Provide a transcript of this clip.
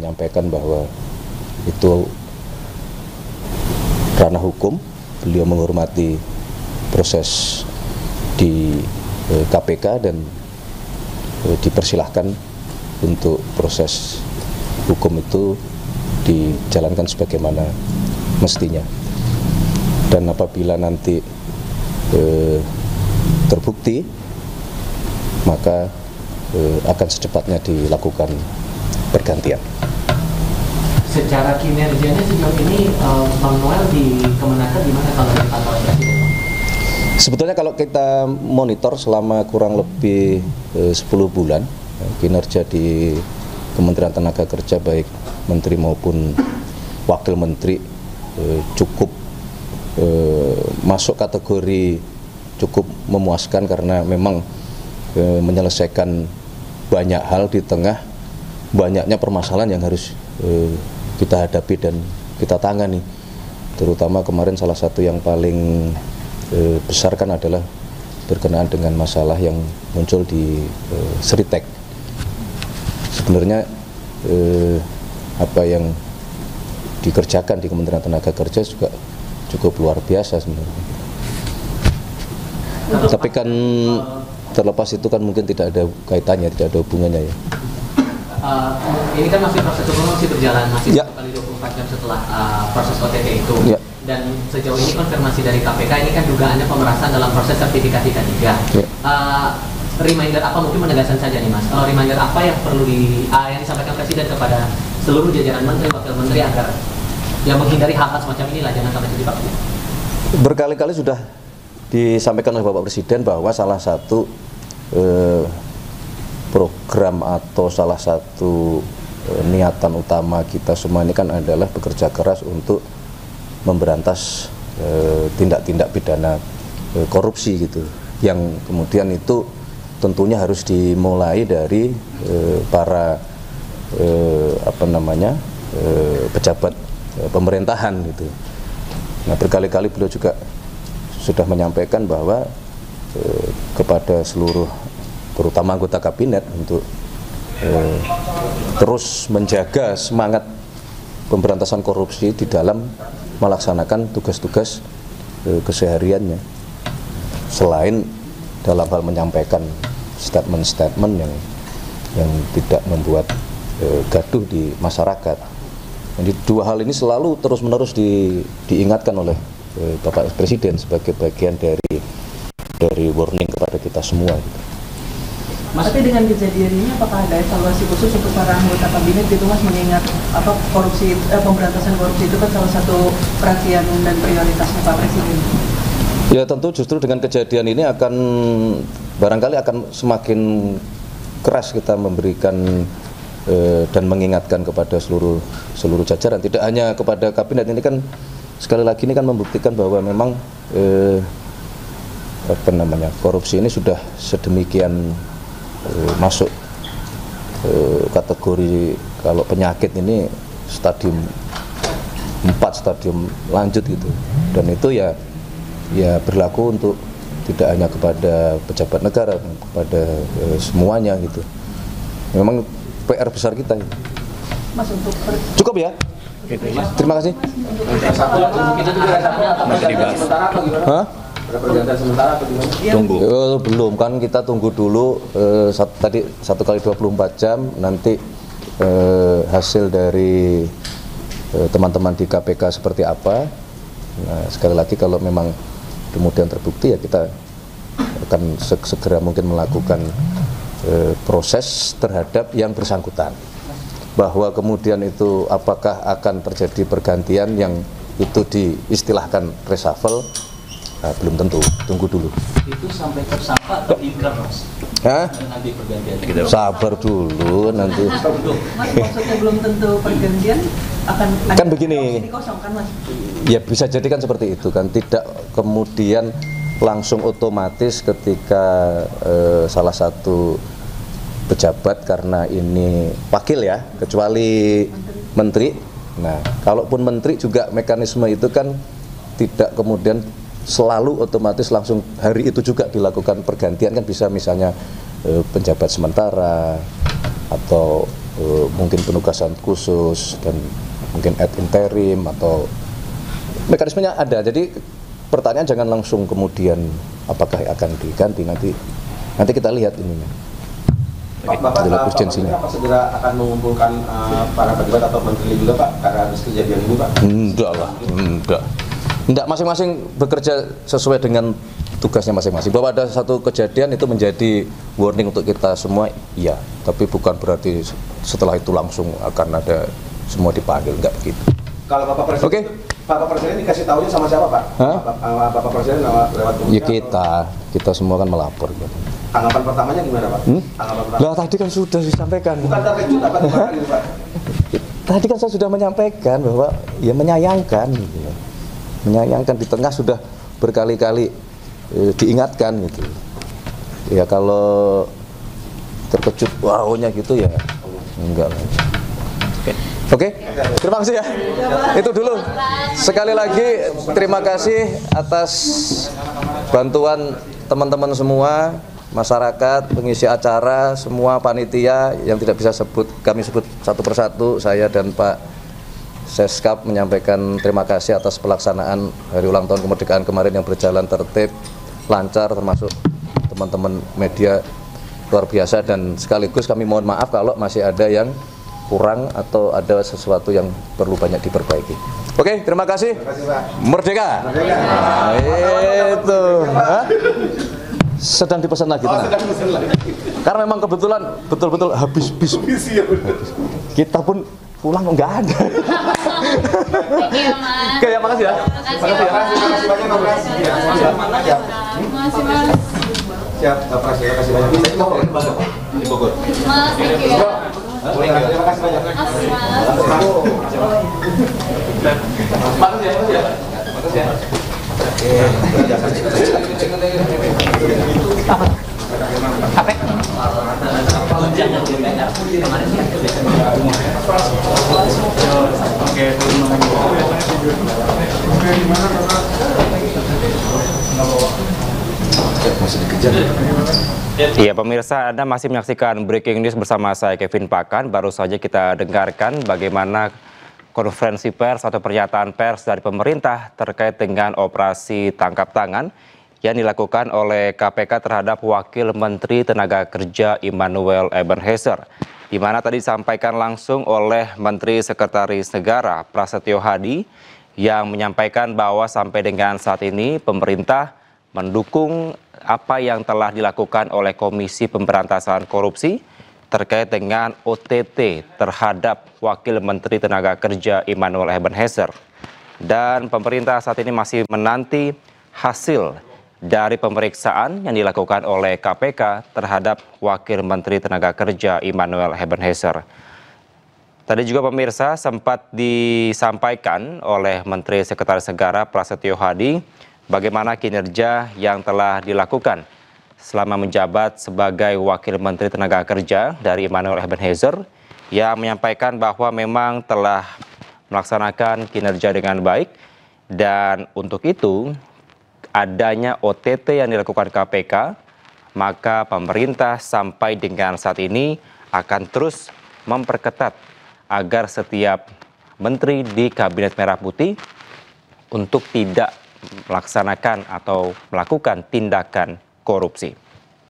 menyampaikan bahwa itu ranah hukum, beliau menghormati proses di KPK dan dipersilahkan untuk proses hukum itu dijalankan sebagaimana mestinya. Dan apabila nanti terbukti, maka akan secepatnya dilakukan pergantian. Secara kinerjanya sejauh ini Bang Noel di Kemenaker gimana kalau dari pantauan Presiden? Sebetulnya kalau kita monitor selama kurang lebih 10 bulan, kinerja di Kementerian Tenaga Kerja baik Menteri maupun Wakil Menteri cukup masuk kategori cukup memuaskan karena memang menyelesaikan banyak hal di tengah banyaknya permasalahan yang harus kita hadapi dan kita tangani. Terutama kemarin salah satu yang paling besar kan adalah berkenaan dengan masalah yang muncul di Seritek. Sebenarnya apa yang dikerjakan di Kementerian Tenaga Kerja juga cukup luar biasa sebenarnya. Tapi kan terlepas itu kan mungkin tidak ada kaitannya, tidak ada hubungannya ya. Ini kan masih proses hukum masih berjalan, masih ya. 1 kali 24 jam setelah proses OTT itu. Ya. Dan sejauh ini konfirmasi dari KPK ini kan dugaannya pemerasan dalam proses sertifikasi K3. Ya. Reminder apa, mungkin penegasan saja nih Mas, reminder apa yang perlu yang disampaikan Presiden kepada seluruh jajaran Menteri, Wakil Menteri agar yang menghindari hal-hal semacam inilah, jangan sampai terjebak. Berkali-kali sudah disampaikan oleh Bapak Presiden bahwa salah satu program atau salah satu niatan utama kita semua ini kan adalah bekerja keras untuk memberantas tindak-tindak pidana korupsi gitu, yang kemudian itu tentunya harus dimulai dari para pejabat pemerintahan gitu. Nah, berkali-kali beliau juga sudah menyampaikan bahwa kepada seluruh terutama anggota kabinet untuk terus menjaga semangat pemberantasan korupsi di dalam melaksanakan tugas-tugas kesehariannya, selain dalam hal menyampaikan statement-statement yang tidak membuat gaduh di masyarakat. Jadi dua hal ini selalu terus-menerus diingatkan oleh Bapak Presiden sebagai bagian dari warning kepada kita semua. Mas, tapi dengan kejadian ini apakah ada evaluasi khusus untuk para anggota kabinet gitu Mas, mengingat korupsi, pemberantasan korupsi itu kan salah satu perhatian dan prioritasnya Pak Presiden? Ya tentu justru dengan kejadian ini barangkali akan semakin keras kita memberikan dan mengingatkan kepada seluruh jajaran, tidak hanya kepada kabinet. Ini kan sekali lagi ini kan membuktikan bahwa memang korupsi ini sudah sedemikian masuk kategori, kalau penyakit ini stadium 4, stadium lanjut gitu. Dan itu ya berlaku untuk tidak hanya kepada pejabat negara, kepada semuanya gitu. Memang PR besar kita ini. Mas, untuk cukup ya? Terima kasih. Masih dibahas. Hah? Ada pergantian sementara atau gimana? Tunggu. Belum, kan kita tunggu dulu tadi 1 kali 24 jam nanti hasil dari teman-teman di KPK seperti apa. Nah, sekali lagi kalau memang kemudian terbukti ya kita akan segera mungkin melakukan proses terhadap yang bersangkutan. Bahwa kemudian itu apakah akan terjadi pergantian yang itu diistilahkan reshuffle, belum tentu, tunggu dulu. Itu sampai tersangka atau ingkrah Mas? Hah? Nanti pergantian. Sabar dulu nanti. Mas, maksudnya belum tentu pergantian akan kan begini. Kosong kan Mas? Ya bisa jadi kan seperti itu kan, tidak kemudian langsung otomatis ketika salah satu pejabat, karena ini wakil ya, kecuali menteri. Nah, kalaupun menteri juga mekanisme itu kan tidak kemudian selalu otomatis langsung hari itu juga dilakukan pergantian, kan bisa misalnya penjabat sementara atau mungkin penugasan khusus dan mungkin ad interim atau mekanismenya ada. Jadi pertanyaan jangan langsung kemudian apakah akan diganti, nanti kita lihat ininya. Bapak segera akan mengumpulkan para pejabat atau menteri juga Pak karena atas kejadian ini Pak? Enggak lah, enggak, masing-masing bekerja sesuai dengan tugasnya masing-masing. Bahwa ada satu kejadian itu menjadi warning untuk kita semua, iya, tapi bukan berarti setelah itu langsung akan ada semua dipanggil, enggak begitu. Kalau Bapak Presiden, Bapak Presiden dikasih tahunya sama siapa Pak? Bapak Presiden lewat ya kita semua kan melapor gitu. Tanggapan pertamanya gimana Pak? Lah tadi kan sudah disampaikan. Bukan terkejut apa gimana gitu Pak? Tadi kan saya sudah menyampaikan bahwa ya menyayangkan gitu. Menyayangkan di tengah sudah berkali-kali diingatkan gitu. Ya kalau terkejut wownya gitu ya enggak lah. Oke, terima kasih ya. Itu dulu. Sekali lagi terima kasih atas bantuan teman-teman semua, masyarakat, pengisi acara, semua panitia yang tidak bisa kami sebut satu persatu. Saya dan Pak Seskap menyampaikan terima kasih atas pelaksanaan Hari Ulang Tahun Kemerdekaan kemarin yang berjalan tertib, lancar, termasuk teman-teman media luar biasa, dan sekaligus kami mohon maaf kalau masih ada yang kurang atau ada sesuatu yang perlu banyak diperbaiki. Oke, terima kasih. Merdeka. Nah, itu. Sedang dipesan lagi. Karena memang kebetulan betul-betul habis bis. Kita pun pulang nggak ada. Oke, ya, makasih ya. Makasih banyak. Siap, Bapak, terima kasih banyak. Di Bogor. Mas, thank you. Terima kasih banyak. Makasih ya. Iya pemirsa, Anda masih menyaksikan Breaking News bersama saya Kevin Pakan. Baru saja kita dengarkan bagaimana konferensi pers atau pernyataan pers dari pemerintah terkait dengan operasi tangkap tangan yang dilakukan oleh KPK terhadap Wakil Menteri Tenaga Kerja Immanuel Ebenhezer, di mana tadi disampaikan langsung oleh Menteri Sekretaris Negara Prasetyo Hadi yang menyampaikan bahwa sampai dengan saat ini pemerintah mendukung apa yang telah dilakukan oleh Komisi Pemberantasan Korupsi terkait dengan OTT terhadap Wakil Menteri Tenaga Kerja Immanuel Ebenhezer. Dan pemerintah saat ini masih menanti hasil dari pemeriksaan yang dilakukan oleh KPK terhadap Wakil Menteri Tenaga Kerja Immanuel Ebenhezer. Tadi juga pemirsa sempat disampaikan oleh Menteri Sekretaris Negara Prasetyo Hadi bagaimana kinerja yang telah dilakukan selama menjabat sebagai Wakil Menteri Tenaga Kerja dari Immanuel Ebenhezer, yang menyampaikan bahwa memang telah melaksanakan kinerja dengan baik, dan untuk itu adanya OTT yang dilakukan KPK, maka pemerintah sampai dengan saat ini akan terus memperketat agar setiap menteri di Kabinet Merah Putih untuk tidak melaksanakan atau melakukan tindakan korupsi.